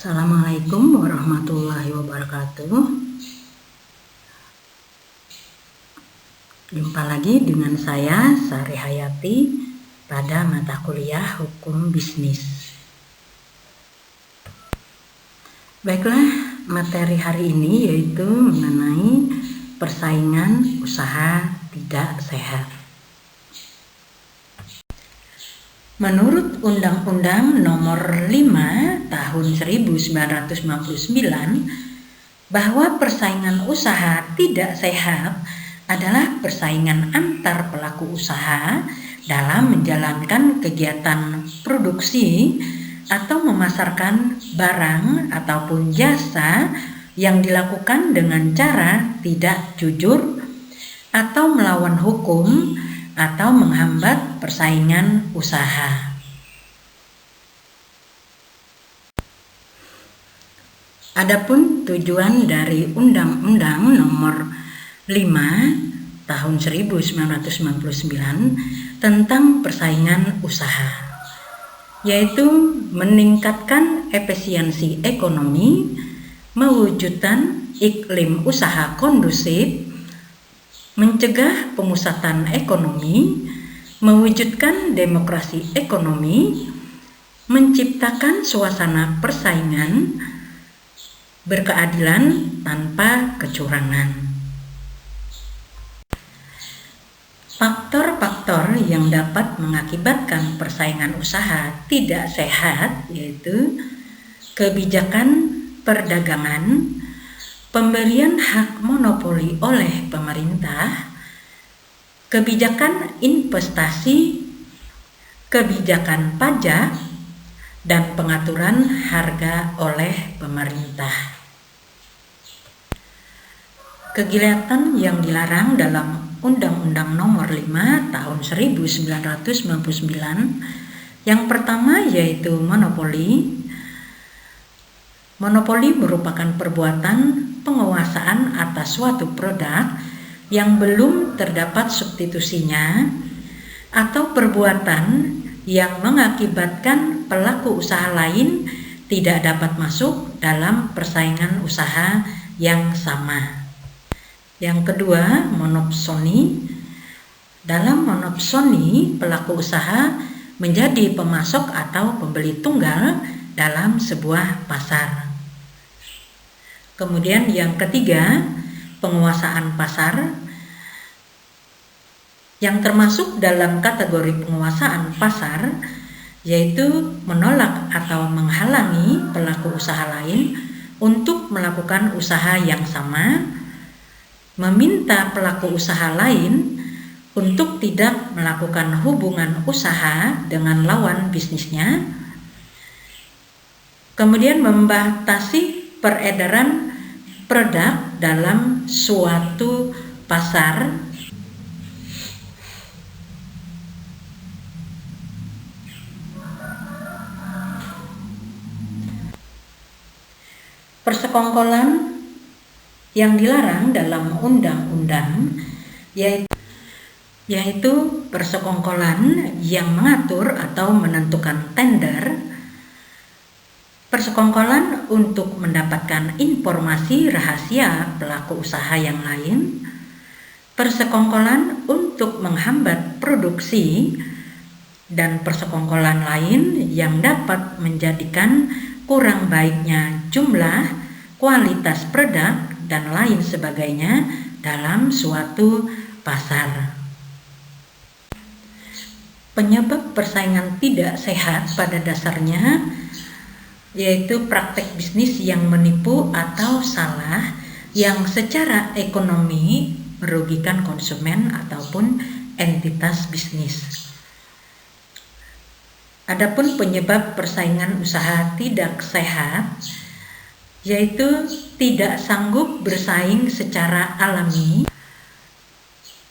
Assalamualaikum warahmatullahi wabarakatuh. Jumpa lagi dengan saya, Sari Hayati, pada mata kuliah Hukum Bisnis. Baiklah, materi hari ini yaitu mengenai persaingan usaha tidak sehat. Menurut Undang-Undang Nomor 5 Tahun 1999 bahwa persaingan usaha tidak sehat adalah persaingan antar pelaku usaha dalam menjalankan kegiatan produksi atau memasarkan barang ataupun jasa yang dilakukan dengan cara tidak jujur atau melawan hukum atau menghambat persaingan usaha. Adapun tujuan dari Undang-Undang Nomor 5 Tahun 1999 tentang persaingan usaha, yaitu meningkatkan efisiensi ekonomi, mewujudkan iklim usaha kondusif, mencegah pemusatan ekonomi, mewujudkan demokrasi ekonomi, menciptakan suasana persaingan berkeadilan tanpa kecurangan. Faktor-faktor yang dapat mengakibatkan persaingan usaha tidak sehat yaitu kebijakan perdagangan, pemberian hak monopoli oleh pemerintah, kebijakan investasi, kebijakan pajak, dan pengaturan harga oleh pemerintah. Kegiatan yang dilarang dalam Undang-Undang Nomor 5 Tahun 1999 yang pertama yaitu monopoli. Monopoli merupakan perbuatan penguasaan atas suatu produk yang belum terdapat substitusinya atau perbuatan yang mengakibatkan pelaku usaha lain tidak dapat masuk dalam persaingan usaha yang sama. Yang kedua, monopsoni. Dalam monopsoni, pelaku usaha menjadi pemasok atau pembeli tunggal dalam sebuah pasar. Kemudian yang ketiga, penguasaan pasar, yang termasuk dalam kategori penguasaan pasar yaitu menolak atau menghalangi pelaku usaha lain untuk melakukan usaha yang sama, meminta pelaku usaha lain untuk tidak melakukan hubungan usaha dengan lawan bisnisnya, kemudian membatasi peredaran produk dalam suatu pasar, persekongkolan yang dilarang dalam undang-undang yaitu persekongkolan yang mengatur atau menentukan tender, persekongkolan untuk mendapatkan informasi rahasia pelaku usaha yang lain, persekongkolan untuk menghambat produksi, dan persekongkolan lain yang dapat menjadikan kurang baiknya jumlah, kualitas produk, dan lain sebagainya dalam suatu pasar. Penyebab persaingan tidak sehat pada dasarnya yaitu praktek bisnis yang menipu atau salah yang secara ekonomi merugikan konsumen ataupun entitas bisnis. Adapun penyebab persaingan usaha tidak sehat yaitu tidak sanggup bersaing secara alami.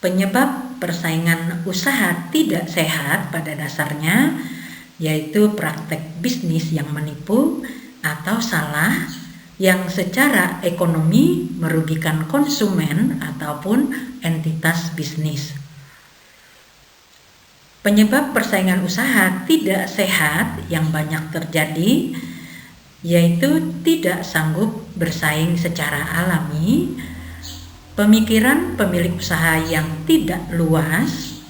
Penyebab persaingan usaha tidak sehat pada dasarnya yaitu praktek bisnis yang menipu atau salah yang secara ekonomi merugikan konsumen ataupun entitas bisnis. Penyebab persaingan usaha tidak sehat yang banyak terjadi yaitu tidak sanggup bersaing secara alami, pemikiran pemilik usaha yang tidak luas,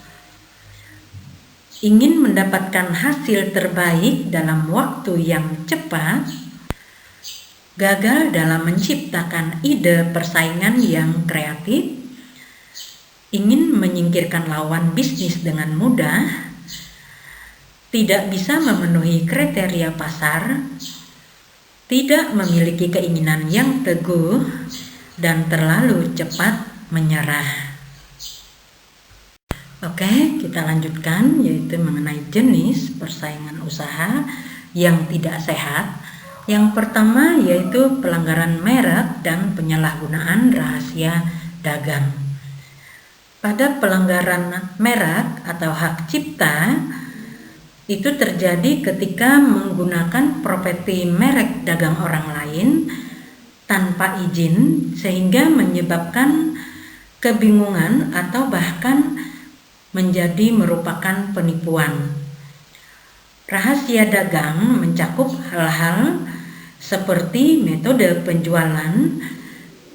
ingin mendapatkan hasil terbaik dalam waktu yang cepat, gagal dalam menciptakan ide persaingan yang kreatif, ingin menyingkirkan lawan bisnis dengan mudah, tidak bisa memenuhi kriteria pasar, tidak memiliki keinginan yang teguh, dan terlalu cepat menyerah. Oke, kita lanjutkan, yaitu mengenai jenis persaingan usaha yang tidak sehat. Yang pertama yaitu pelanggaran merek dan penyalahgunaan rahasia dagang. Pada pelanggaran merek atau hak cipta, itu terjadi ketika menggunakan properti merek dagang orang lain tanpa izin, sehingga menyebabkan kebingungan atau bahkan menjadi merupakan penipuan. Rahasia dagang mencakup hal-hal seperti metode penjualan,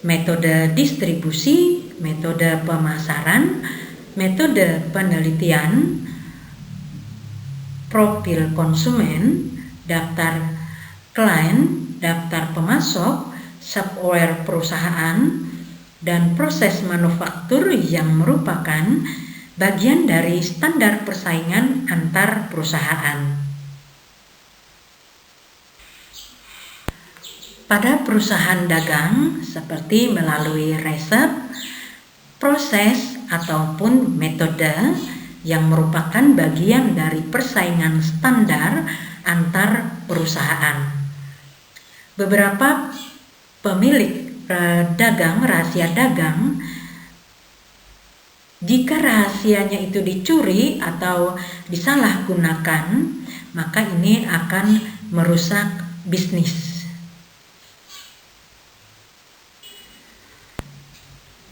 metode distribusi, metode pemasaran, metode penelitian, profil konsumen, daftar klien, daftar pemasok, software perusahaan, dan proses manufaktur yang merupakan bagian dari standar persaingan antar perusahaan. Pada perusahaan dagang, seperti melalui resep, proses, ataupun metode yang merupakan bagian dari persaingan standar antar perusahaan. Beberapa pemilik dagang, rahasia dagang, jika rahasianya itu dicuri atau disalahgunakan, maka ini akan merusak bisnis.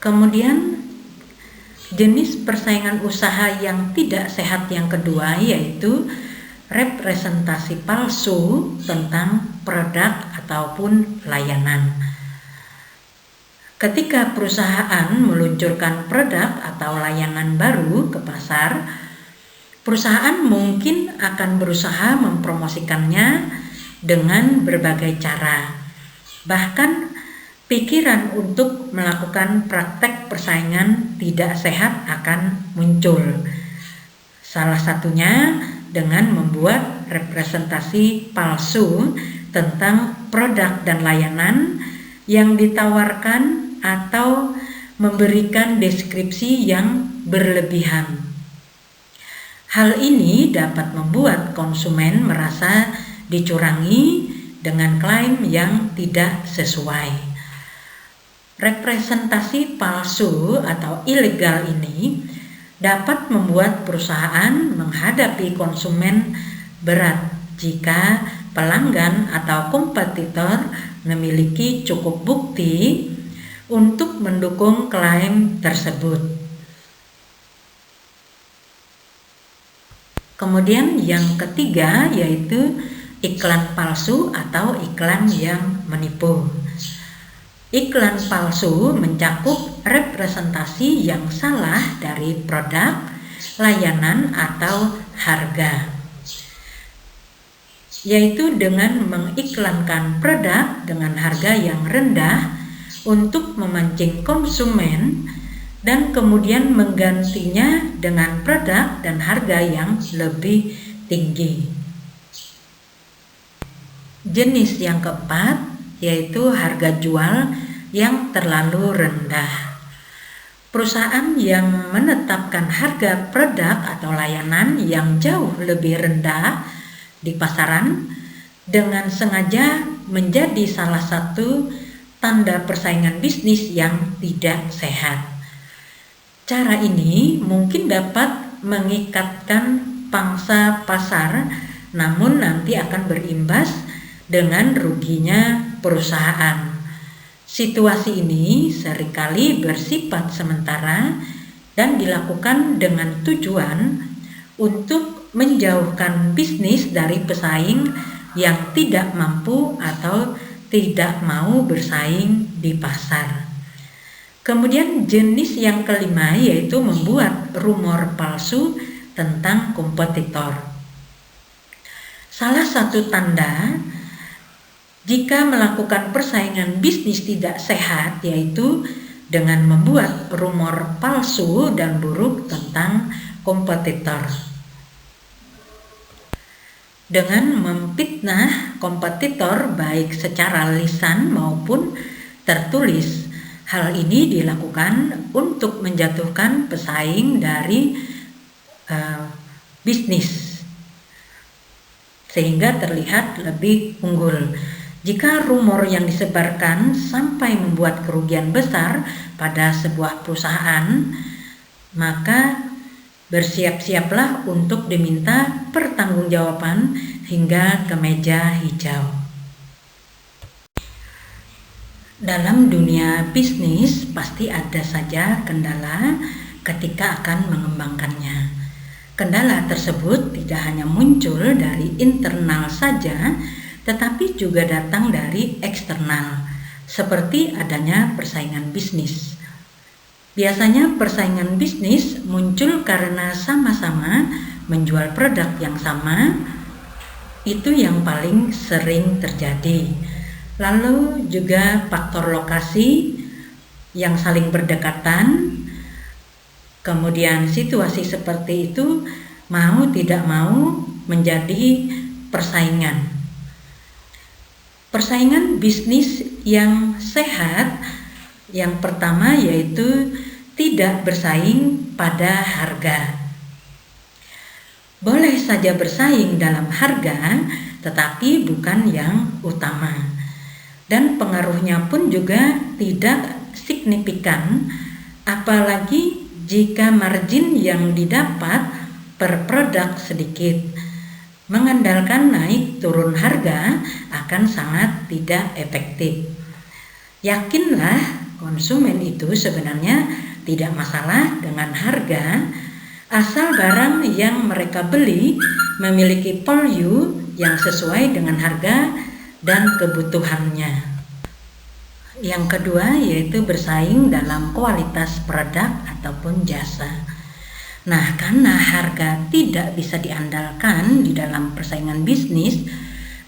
Kemudian jenis persaingan usaha yang tidak sehat yang kedua yaitu representasi palsu tentang produk ataupun layanan. Ketika perusahaan meluncurkan produk atau layanan baru ke pasar, perusahaan mungkin akan berusaha mempromosikannya dengan berbagai cara. Bahkan pikiran untuk melakukan praktek persaingan tidak sehat akan muncul. Salah satunya dengan membuat representasi palsu tentang produk dan layanan yang ditawarkan atau memberikan deskripsi yang berlebihan. Hal ini dapat membuat konsumen merasa dicurangi dengan klaim yang tidak sesuai. Representasi palsu atau ilegal ini dapat membuat perusahaan menghadapi konsumen berat jika pelanggan atau kompetitor memiliki cukup bukti untuk mendukung klaim tersebut. Kemudian yang ketiga yaitu iklan palsu atau iklan yang menipu. Iklan palsu mencakup representasi yang salah dari produk, layanan, atau harga, yaitu dengan mengiklankan produk dengan harga yang rendah untuk memancing konsumen dan kemudian menggantinya dengan produk dan harga yang lebih tinggi. Jenis yang keempat yaitu harga jual yang terlalu rendah. Perusahaan yang menetapkan harga produk atau layanan yang jauh lebih rendah di pasaran dengan sengaja menjadi salah satu tanda persaingan bisnis yang tidak sehat. Cara ini mungkin dapat mengikatkan pangsa pasar, namun nanti akan berimbas dengan ruginya perusahaan. Situasi ini seringkali bersifat sementara dan dilakukan dengan tujuan untuk menjauhkan bisnis dari pesaing yang tidak mampu atau tidak mau bersaing di pasar. Kemudian jenis yang kelima yaitu membuat rumor palsu tentang kompetitor. Salah satu tanda jika melakukan persaingan bisnis tidak sehat yaitu dengan membuat rumor palsu dan buruk tentang kompetitor. Dengan memfitnah kompetitor baik secara lisan maupun tertulis. Hal ini dilakukan untuk menjatuhkan pesaing dari bisnis sehingga terlihat lebih unggul. Jika rumor yang disebarkan sampai membuat kerugian besar pada sebuah perusahaan, maka bersiap-siaplah untuk diminta pertanggungjawaban hingga ke meja hijau. Dalam dunia bisnis pasti ada saja kendala ketika akan mengembangkannya. Kendala tersebut tidak hanya muncul dari internal saja, tetapi juga datang dari eksternal, seperti adanya persaingan bisnis. Biasanya persaingan bisnis muncul karena sama-sama menjual produk yang sama, itu yang paling sering terjadi. Lalu juga faktor lokasi yang saling berdekatan, kemudian situasi seperti itu mau tidak mau menjadi persaingan. Persaingan bisnis yang sehat yang pertama yaitu tidak bersaing pada harga. Boleh saja bersaing dalam harga, tetapi bukan yang utama. Dan pengaruhnya pun juga tidak signifikan, apalagi jika margin yang didapat per produk sedikit. Mengandalkan naik turun harga akan sangat tidak efektif. Yakinlah konsumen itu sebenarnya tidak masalah dengan harga, asal barang yang mereka beli memiliki value yang sesuai dengan harga dan kebutuhannya. Yang kedua yaitu bersaing dalam kualitas produk ataupun jasa. Nah, karena harga tidak bisa diandalkan di dalam persaingan bisnis,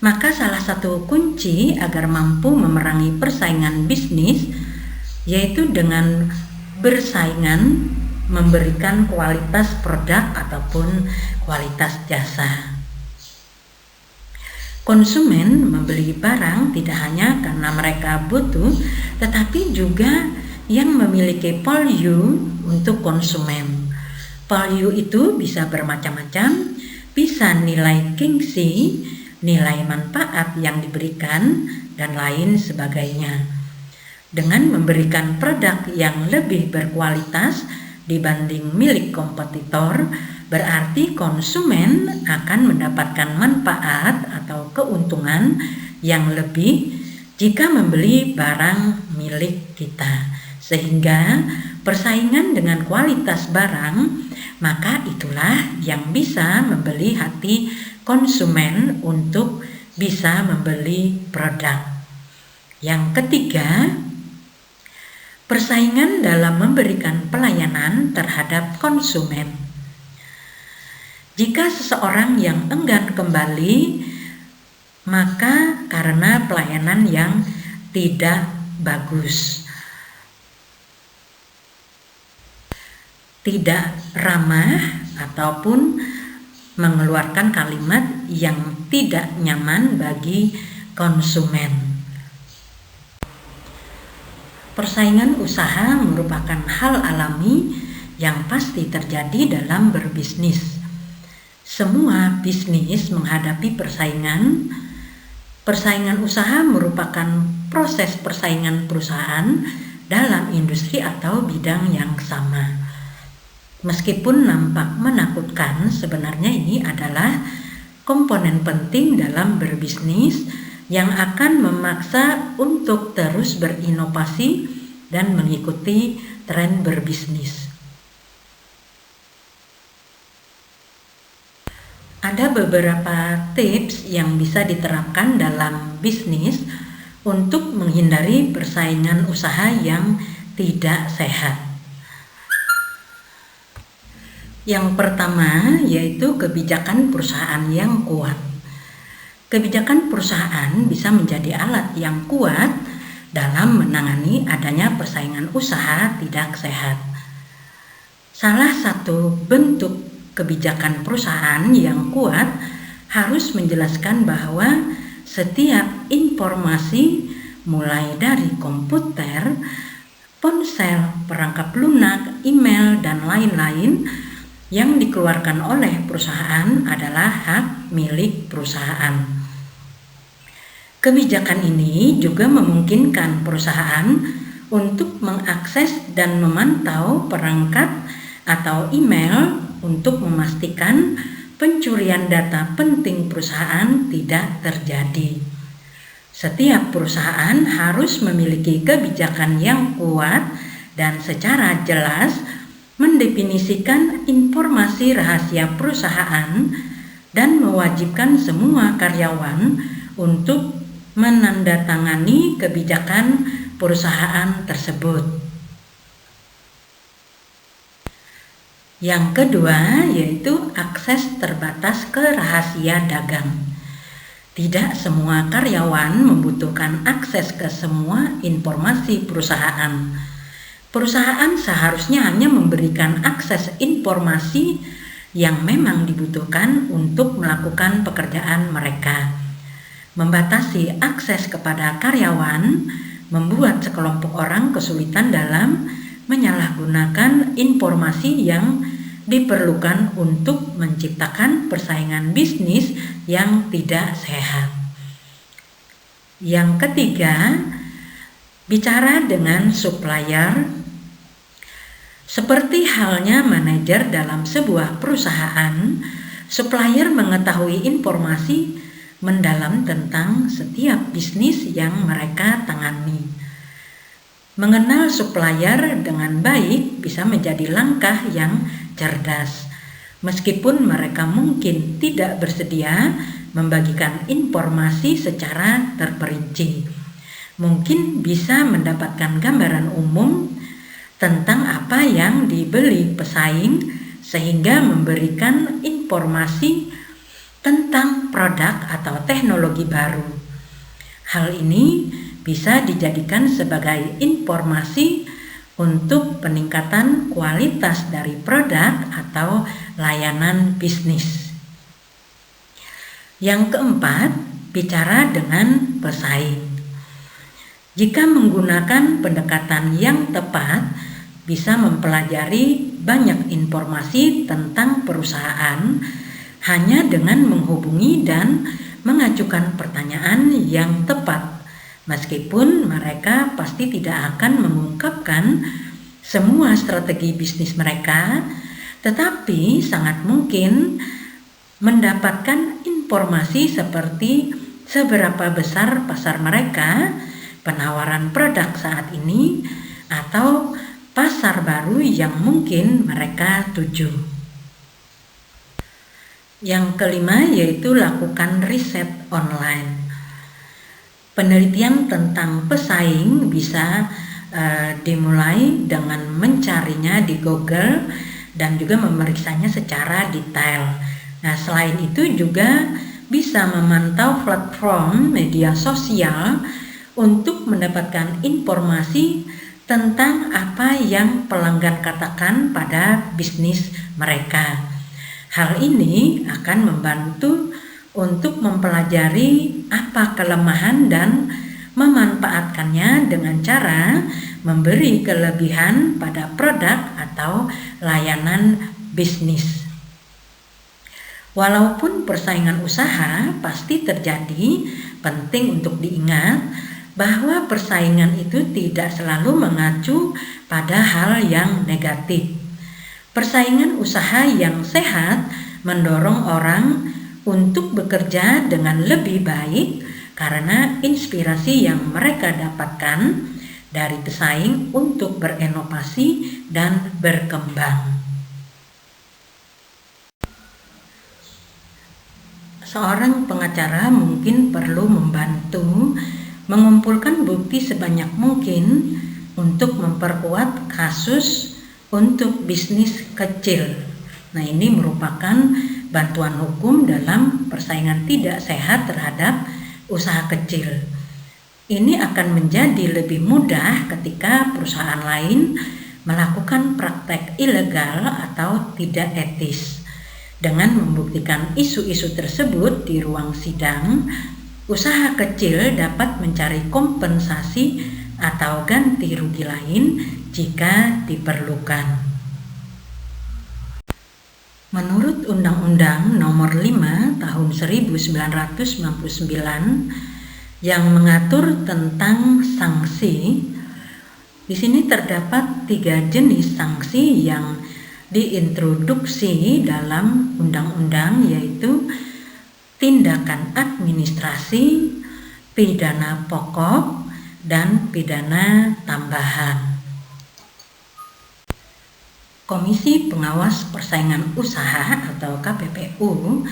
maka salah satu kunci agar mampu memerangi persaingan bisnis yaitu dengan bersaingan memberikan kualitas produk ataupun kualitas jasa. Konsumen membeli barang tidak hanya karena mereka butuh, tetapi juga yang memiliki value untuk konsumen. Value itu bisa bermacam-macam, bisa nilai gengsi, nilai manfaat yang diberikan, dan lain sebagainya. Dengan memberikan produk yang lebih berkualitas dibanding milik kompetitor, berarti konsumen akan mendapatkan manfaat atau keuntungan yang lebih jika membeli barang milik kita. Sehingga persaingan dengan kualitas barang, maka itulah yang bisa membeli hati konsumen untuk bisa membeli produk. Yang ketiga, persaingan dalam memberikan pelayanan terhadap konsumen. Jika seseorang yang enggan kembali, maka karena pelayanan yang tidak bagus, tidak ramah, ataupun mengeluarkan kalimat yang tidak nyaman bagi konsumen. Persaingan usaha merupakan hal alami yang pasti terjadi dalam berbisnis. Semua bisnis menghadapi persaingan. Persaingan usaha merupakan proses persaingan perusahaan dalam industri atau bidang yang sama. Meskipun nampak menakutkan, sebenarnya ini adalah komponen penting dalam berbisnis yang akan memaksa untuk terus berinovasi dan mengikuti tren berbisnis. Ada beberapa tips yang bisa diterapkan dalam bisnis untuk menghindari persaingan usaha yang tidak sehat. Yang pertama yaitu kebijakan perusahaan yang kuat. Kebijakan perusahaan bisa menjadi alat yang kuat dalam menangani adanya persaingan usaha tidak sehat. Salah satu bentuk kebijakan perusahaan yang kuat harus menjelaskan bahwa setiap informasi mulai dari komputer, ponsel, perangkap lunak, email, dan lain-lain yang dikeluarkan oleh perusahaan adalah hak milik perusahaan. Kebijakan ini juga memungkinkan perusahaan untuk mengakses dan memantau perangkat atau email untuk memastikan pencurian data penting perusahaan tidak terjadi. Setiap perusahaan harus memiliki kebijakan yang kuat dan secara jelas mendefinisikan informasi rahasia perusahaan dan mewajibkan semua karyawan untuk menandatangani kebijakan perusahaan tersebut. Yang kedua yaitu akses terbatas ke rahasia dagang. Tidak semua karyawan membutuhkan akses ke semua informasi perusahaan. Perusahaan seharusnya hanya memberikan akses informasi yang memang dibutuhkan untuk melakukan pekerjaan mereka. Membatasi akses kepada karyawan membuat sekelompok orang kesulitan dalam menyalahgunakan informasi yang diperlukan untuk menciptakan persaingan bisnis yang tidak sehat. Yang ketiga, bicara dengan supplier. Seperti halnya manajer dalam sebuah perusahaan, supplier mengetahui informasi mendalam tentang setiap bisnis yang mereka tangani. Mengenal supplier dengan baik bisa menjadi langkah yang cerdas, meskipun mereka mungkin tidak bersedia membagikan informasi secara terperinci. Mungkin bisa mendapatkan gambaran umum tentang apa yang dibeli pesaing sehingga memberikan informasi tentang produk atau teknologi baru. Hal ini bisa dijadikan sebagai informasi untuk peningkatan kualitas dari produk atau layanan bisnis. Yang keempat, bicara dengan pesaing. Jika menggunakan pendekatan yang tepat, bisa mempelajari banyak informasi tentang perusahaan hanya dengan menghubungi dan mengajukan pertanyaan yang tepat. Meskipun mereka pasti tidak akan mengungkapkan semua strategi bisnis mereka, tetapi sangat mungkin mendapatkan informasi seperti seberapa besar pasar mereka, penawaran produk saat ini, atau pasar baru yang mungkin mereka tuju. Yang kelima yaitu lakukan riset online. Penelitian tentang pesaing bisa dimulai dengan mencarinya di Google dan juga memeriksanya secara detail. Nah, selain itu juga bisa memantau platform media sosial untuk mendapatkan informasi tentang apa yang pelanggan katakan pada bisnis mereka. Hal ini akan membantu untuk mempelajari apa kelemahan dan memanfaatkannya dengan cara memberi kelebihan pada produk atau layanan bisnis. Walaupun persaingan usaha pasti terjadi, penting untuk diingat bahwa persaingan itu tidak selalu mengacu pada hal yang negatif. Persaingan usaha yang sehat mendorong orang untuk bekerja dengan lebih baik karena inspirasi yang mereka dapatkan dari pesaing untuk berinovasi dan berkembang. seorang pengacara mungkin perlu membantu mengumpulkan bukti sebanyak mungkin untuk memperkuat kasus untuk bisnis kecil. Nah, ini merupakan bantuan hukum dalam persaingan tidak sehat terhadap usaha kecil. Ini akan menjadi lebih mudah ketika perusahaan lain melakukan praktek ilegal atau tidak etis. Dengan membuktikan isu-isu tersebut di ruang sidang, usaha kecil dapat mencari kompensasi atau ganti rugi lain jika diperlukan. Menurut Undang-Undang Nomor 5 Tahun 1999 yang mengatur tentang sanksi, di sini terdapat 3 jenis sanksi yang diintroduksi dalam undang-undang, yaitu tindakan administrasi, pidana pokok, dan pidana tambahan. Komisi Pengawas Persaingan Usaha atau KPPU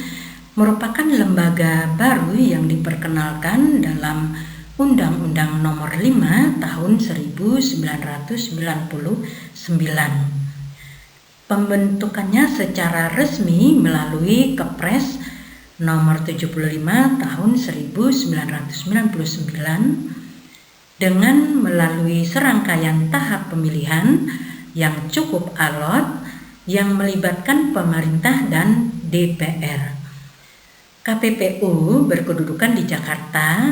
merupakan lembaga baru yang diperkenalkan dalam Undang-Undang Nomor 5 Tahun 1999. Pembentukannya secara resmi melalui Kepres Nomor 75 Tahun 1999 dengan melalui serangkaian tahap pemilihan yang cukup alot yang melibatkan pemerintah dan DPR. KPPU berkedudukan di Jakarta,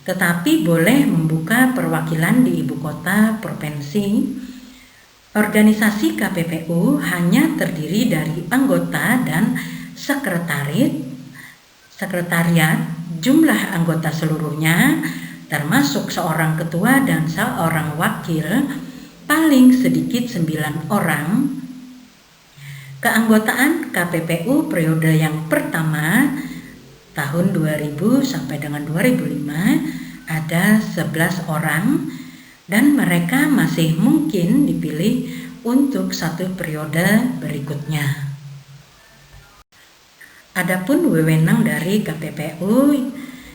tetapi boleh membuka perwakilan di ibu kota provinsi. Organisasi KPPU hanya terdiri dari anggota dan sekretariat. Jumlah anggota seluruhnya, termasuk seorang ketua dan seorang wakil, paling sedikit 9 orang. Keanggotaan KPPU periode yang pertama tahun 2000 sampai dengan 2005 ada 11 orang, dan mereka masih mungkin dipilih untuk 1 periode berikutnya. Adapun wewenang dari KPPU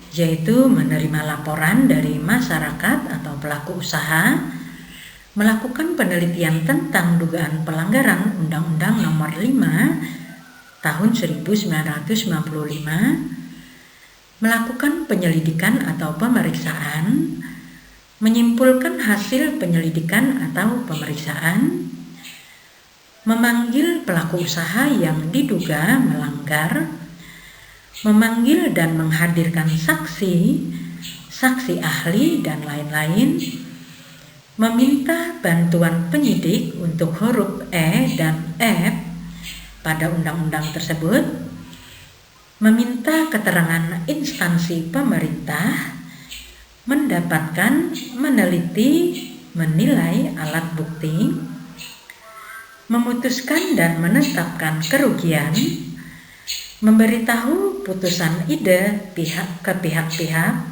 yaitu menerima laporan dari masyarakat atau pelaku usaha, melakukan penelitian tentang dugaan pelanggaran Undang-Undang Nomor 5 Tahun 1995, melakukan penyelidikan atau pemeriksaan, menyimpulkan hasil penyelidikan atau pemeriksaan, memanggil pelaku usaha yang diduga melanggar, memanggil dan menghadirkan saksi ahli, dan lain-lain, meminta bantuan penyidik untuk huruf E dan F pada undang-undang tersebut, meminta keterangan instansi pemerintah, mendapatkan, meneliti, menilai alat bukti, memutuskan dan menetapkan kerugian, memberitahu putusan ide ke pihak-pihak,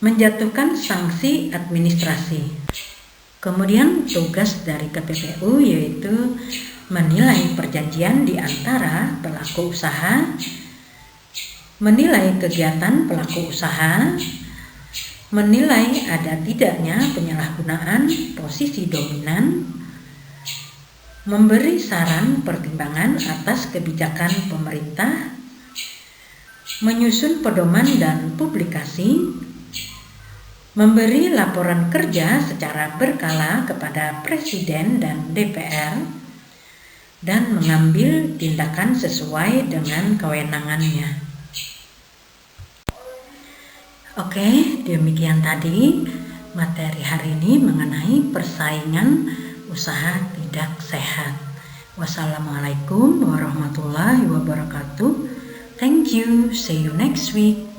menjatuhkan sanksi administrasi. Kemudian tugas dari KPPU yaitu menilai perjanjian di antara pelaku usaha, menilai kegiatan pelaku usaha, menilai ada tidaknya penyalahgunaan posisi dominan, memberi saran pertimbangan atas kebijakan pemerintah, menyusun pedoman dan publikasi, memberi laporan kerja secara berkala kepada Presiden dan DPR, dan mengambil tindakan sesuai dengan kewenangannya. Oke, demikian tadi materi hari ini mengenai persaingan usaha tidak sehat. Wassalamualaikum warahmatullahi wabarakatuh. Thank you. See you next week.